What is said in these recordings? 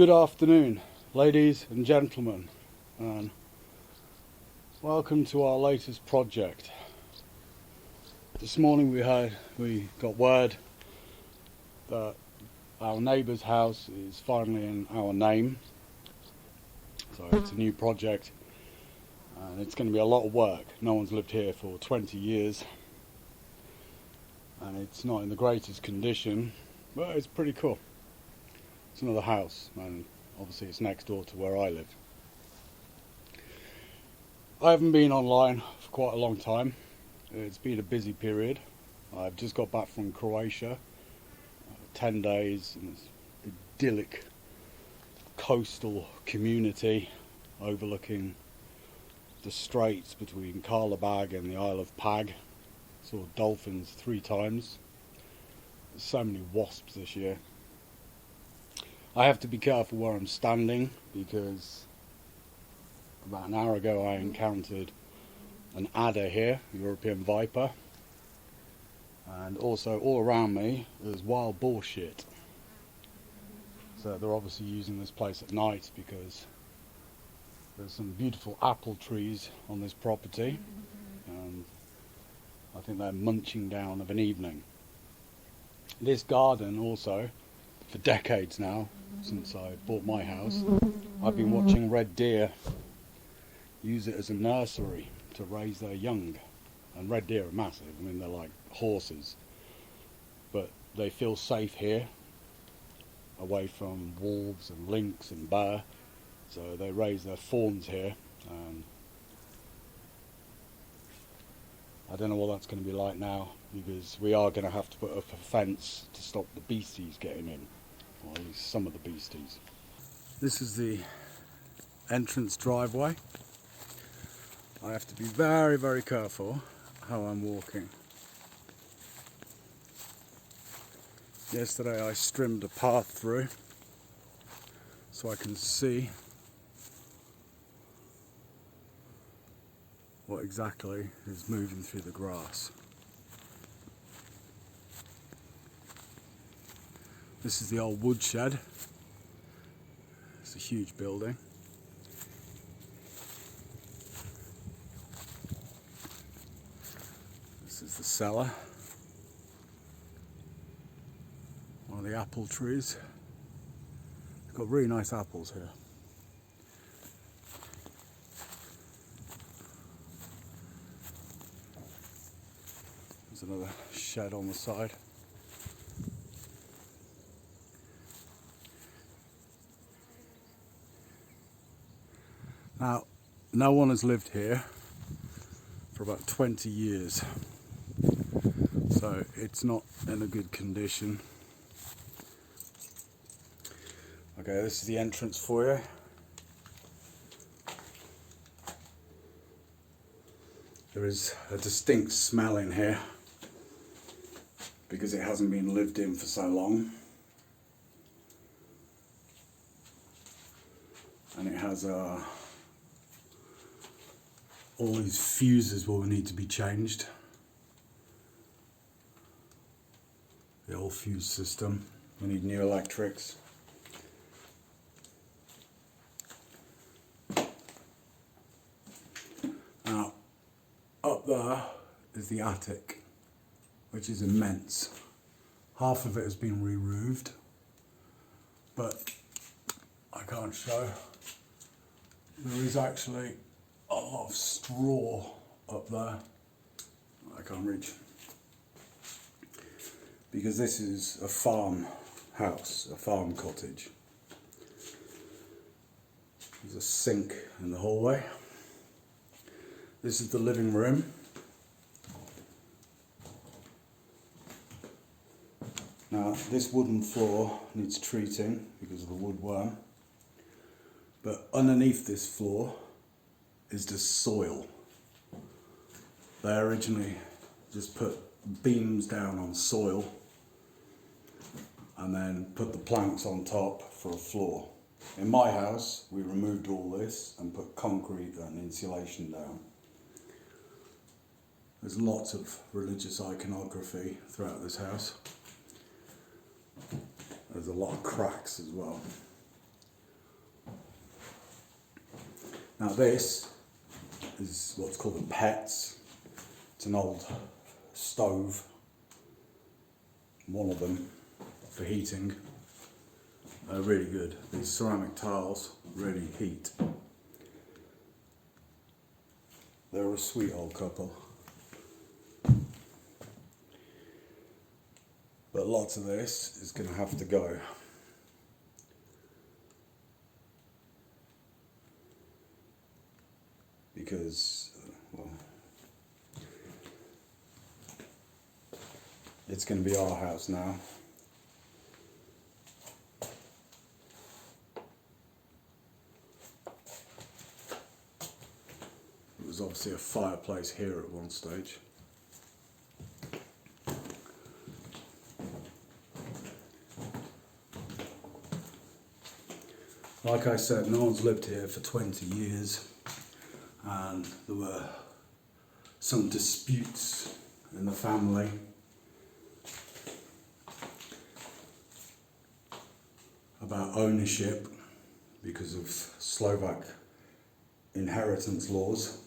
Good afternoon, ladies and gentlemen, and welcome to our latest project. This morning we got word that our neighbour's house is finally in our name, so it's a new project and it's going to be a lot of work. No one's lived here for 20 years and it's not in the greatest condition, but it's pretty cool. It's another house, and obviously it's next door to where I live. I haven't been online for quite a long time. It's been a busy period. I've just got back from Croatia, 10 days in this idyllic coastal community overlooking the straits between Carlsbad and the Isle of Pag. Saw dolphins 3 times. There's so many wasps this year. I have to be careful where I'm standing because about an hour ago I encountered an adder here, European viper, and also all around me there's wild boar shit. So they're obviously using this place at night because there's some beautiful apple trees on this property, and I think they're munching down of an evening. This garden also, for decades now, since I bought my house, I've been watching red deer use it as a nursery to raise their young. And red deer are massive. I mean, they're like horses, but they feel safe here, away from wolves and lynx and bear, so they raise their fawns here. I don't know what that's going to be like now, because we are going to have to put up a fence to stop the beasties getting in, or at least some of the beasties. This is the entrance driveway. I have to be very, very careful how I'm walking. Yesterday I trimmed a path through so I can see what exactly is moving through the grass. This is the old woodshed. It's a huge building. This is the cellar. One of the apple trees. It's got really nice apples here. There's another shed on the side. Now, no one has lived here for about 20 years, so it's not in a good condition. Okay, this is the entrance foyer. There is a distinct smell in here because it hasn't been lived in for so long, and it has all these fuses will need to be changed. The old fuse system, we need new electrics. Now, up there is the attic, which is immense. Half of it has been re-roofed, but I can't show. There is actually a lot of straw up there. I can't reach. Because this is a farmhouse, a farm cottage. There's a sink in the hallway. This is the living room. Now, this wooden floor needs treating because of the woodworm, but underneath this floor is just soil. They originally just put beams down on soil and then put the planks on top for a floor. In my house, we removed all this and put concrete and insulation down. There's lots of religious iconography throughout this house. There's a lot of cracks as well. Now this is what's called a pets. It's an old stove, one of them for heating. They're really good. These ceramic tiles really heat. They're a sweet old couple. But lots of this is going to have to go. Because, well, it's going to be our house now. There was obviously a fireplace here at one stage. Like I said, no one's lived here for 20 years. And there were some disputes in the family about ownership because of Slovak inheritance laws.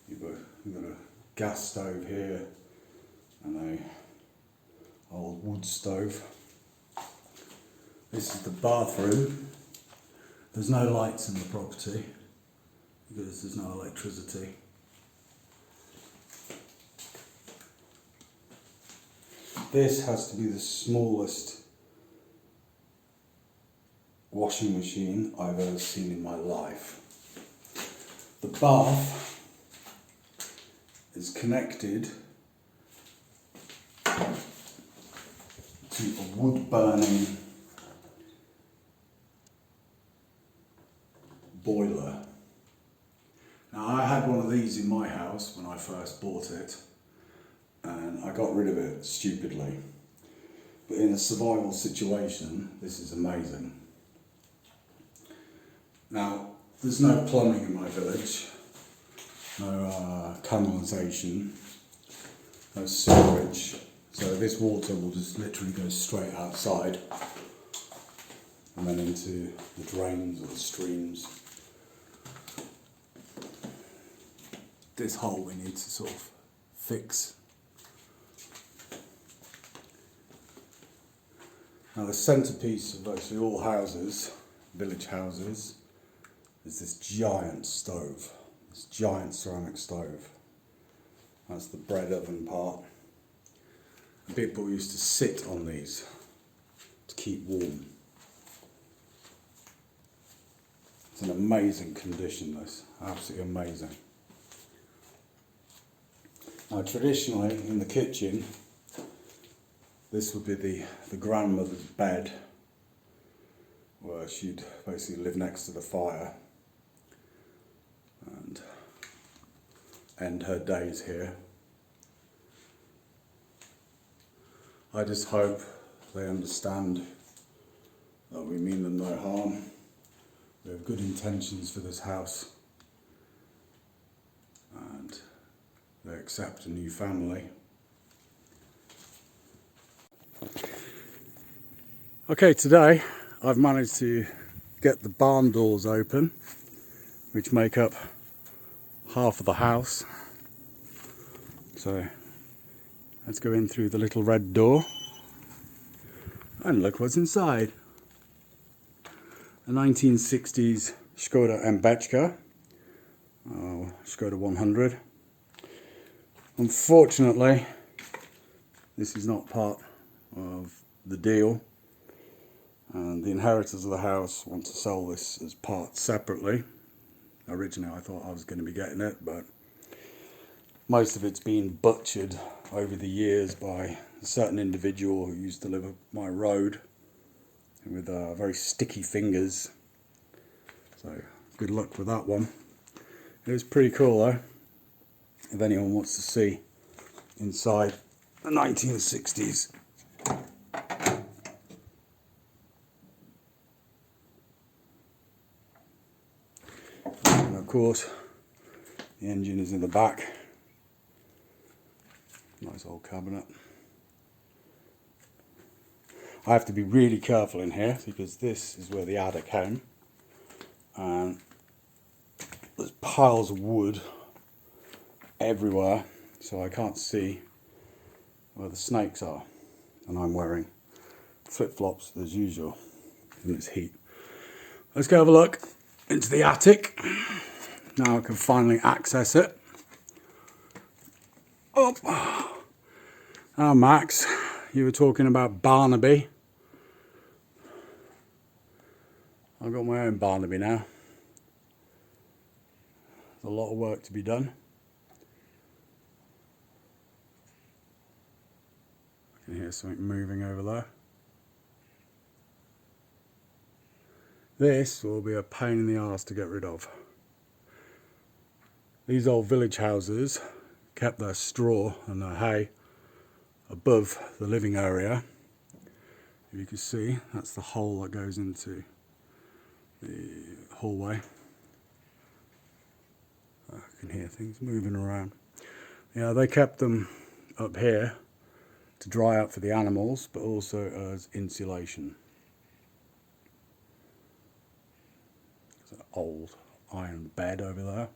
You've got a gas stove here and a old wood stove. This is the bathroom. There's no lights in the property because there's no electricity. This has to be the smallest washing machine I've ever seen in my life. The bath is connected to a wood burning boiler. Now I had one of these in my house when I first bought it and I got rid of it stupidly. But in a survival situation, this is amazing. Now, there's no plumbing in my village, no canalisation, no sewerage, so this water will just literally go straight outside and then into the drains or the streams. This hole we need to sort of fix. Now the centrepiece of virtually all houses, village houses, is this giant stove, this giant ceramic stove. That's the bread oven part. And people used to sit on these to keep warm. It's an amazing condition, this, absolutely amazing. Now traditionally in the kitchen, this would be the grandmother's bed, where she'd basically live next to the fire and end her days here. I just hope they understand that we mean them no harm. We have good intentions for this house and they accept a new family. Okay, today I've managed to get the barn doors open, which make up half of the house. So let's go in through the little red door and look what's inside. A 1960s Skoda Mbechka, Skoda 100. Unfortunately, this is not part of the deal, and the inheritors of the house want to sell this as parts separately. Originally I thought I was going to be getting it, but most of it's been butchered over the years by a certain individual who used to live up my road with very sticky fingers. So good luck with that one. It was pretty cool though, if anyone wants to see inside the 1960s. And of course the engine is in the back. Nice old cabinet. I have to be really careful in here because this is where the adder came. and there's piles of wood everywhere, so I can't see where the snakes are, and I'm wearing flip-flops as usual in this heat. Let's go have a look into the attic. Now I can finally access it. Oh, now Max, you were talking about Barnaby. I've got my own Barnaby now. There's a lot of work to be done. I can hear something moving over there. This will be a pain in the arse to get rid of. These old village houses kept their straw and their hay above the living area. If you can see, that's the hole that goes into the hallway. I can hear things moving around. Yeah, they kept them up here to dry out for the animals, but also as insulation. There's an old iron bed over there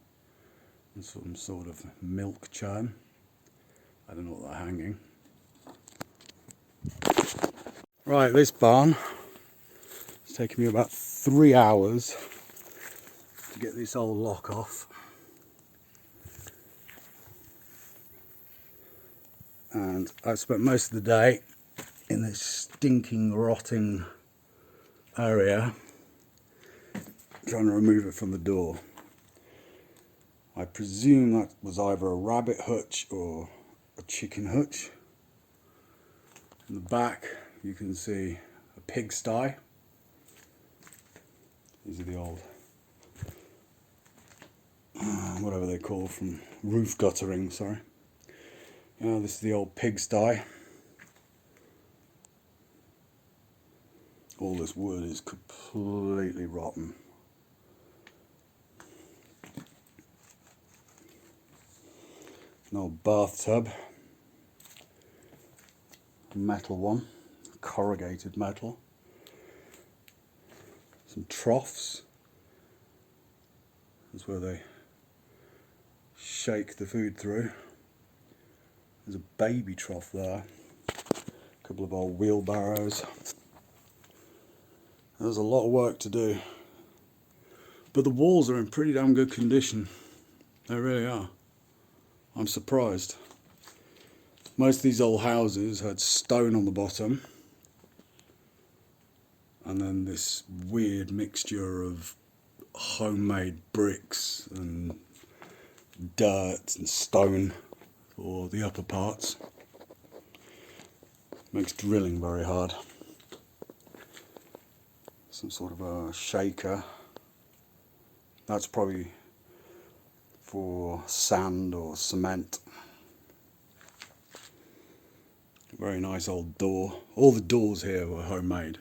and some sort of milk churn. I don't know what they're hanging. Right, this barn, it's taken me about 3 hours to get this old lock off. And I've spent most of the day in this stinking, rotting area trying to remove it from the door. I presume that was either a rabbit hutch or a chicken hutch. In the back you can see a pigsty. These are the old, whatever they're called, from roof guttering, sorry. This is the old pigsty. All this wood is completely rotten. An old bathtub, a metal one, corrugated metal. Some troughs. That's where they shake the food through. There's a baby trough there. A couple of old wheelbarrows. There's a lot of work to do. But the walls are in pretty damn good condition. They really are. I'm surprised. Most of these old houses had stone on the bottom. And then this weird mixture of homemade bricks and dirt and stone for the upper parts. Makes drilling very hard. Some sort of a shaker. That's probably for sand or cement. Very nice old door. All the doors here were homemade.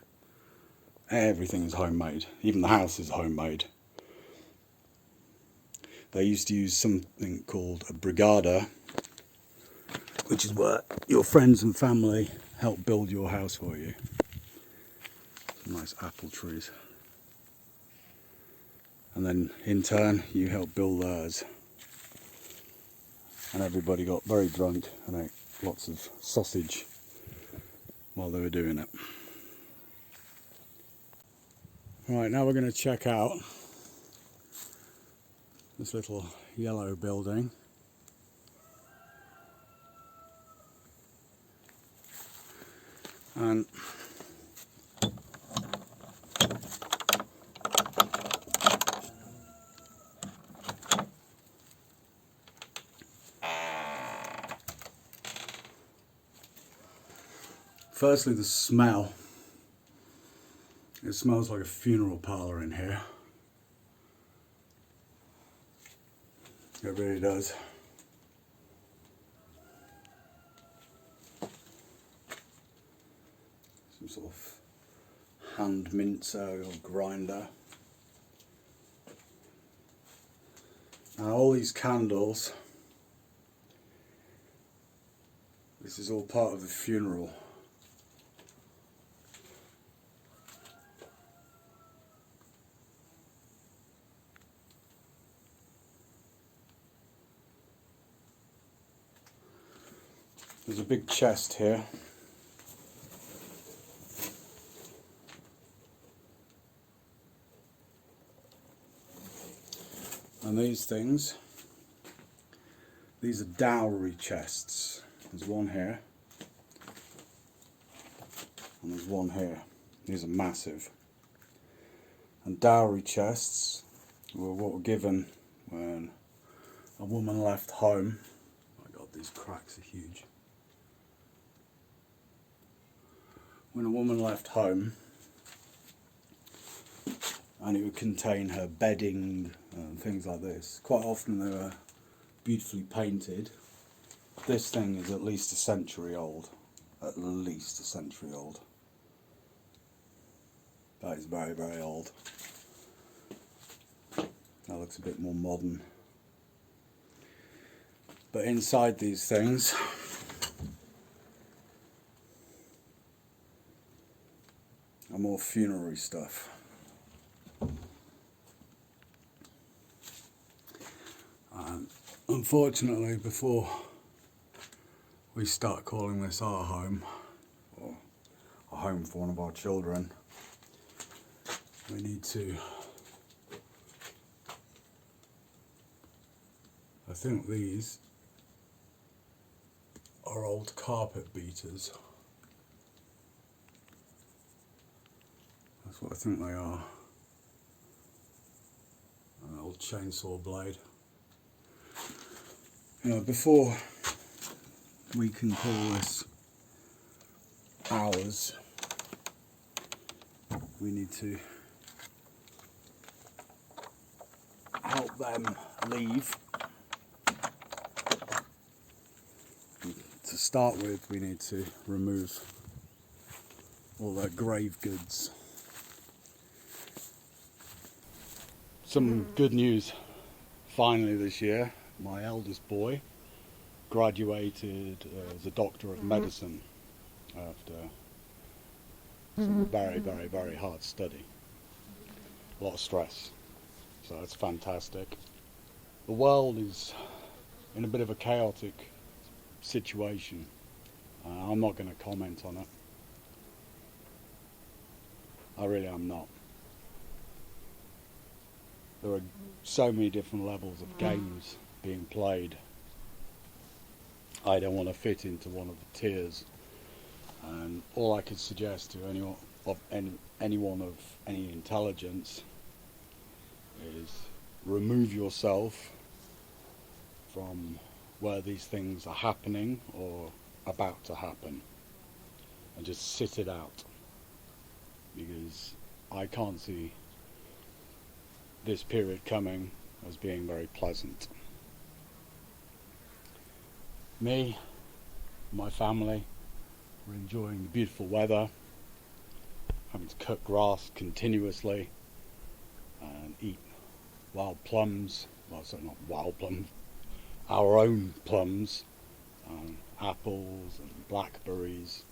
Everything is homemade. Even the house is homemade. They used to use something called a brigada, which is where your friends and family help build your house for you. Some nice apple trees. And then in turn you help build theirs. And everybody got very drunk and ate lots of sausage while they were doing it. Right, now we're going to check out this little yellow building. And firstly, the smell. It smells like a funeral parlour in here. It really does. Some sort of hand mincer or grinder. Now all these candles, this is all part of the funeral. There's a big chest here. And these things, these are dowry chests. There's one here, and there's one here. These are massive. And dowry chests were what were given when a woman left home. Oh my God, these cracks are huge. When a woman left home, and it would contain her bedding and things like this. Quite often they were beautifully painted. This thing is at least a century old. At least a century old. That is very, very old. That looks a bit more modern. But inside these things are more funerary stuff. Unfortunately, before we start calling this our home, or a home for one of our children, we need to, I think these are old carpet beaters. That's what I think they are. An old chainsaw blade. You know, before we can call this ours, we need to help them leave. To start with, we need to remove all their grave goods. Some good news finally this year. My eldest boy graduated as a doctor of medicine after some very, very, very hard study. A lot of stress. So that's fantastic. The world is in a bit of a chaotic situation. I'm not going to comment on it. I really am not. There are so many different levels of games being played. I don't want to fit into one of the tiers, and all I could suggest to anyone of any intelligence is remove yourself from where these things are happening or about to happen, and just sit it out, because I can't see this period coming as being very pleasant. Me, my family, we're enjoying the beautiful weather, having to cut grass continuously and eat wild plums. Well, sorry, not wild plums, our own plums, apples and blackberries,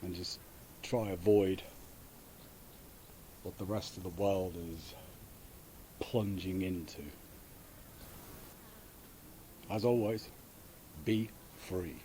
and just try avoid what the rest of the world is plunging into. As always, be free.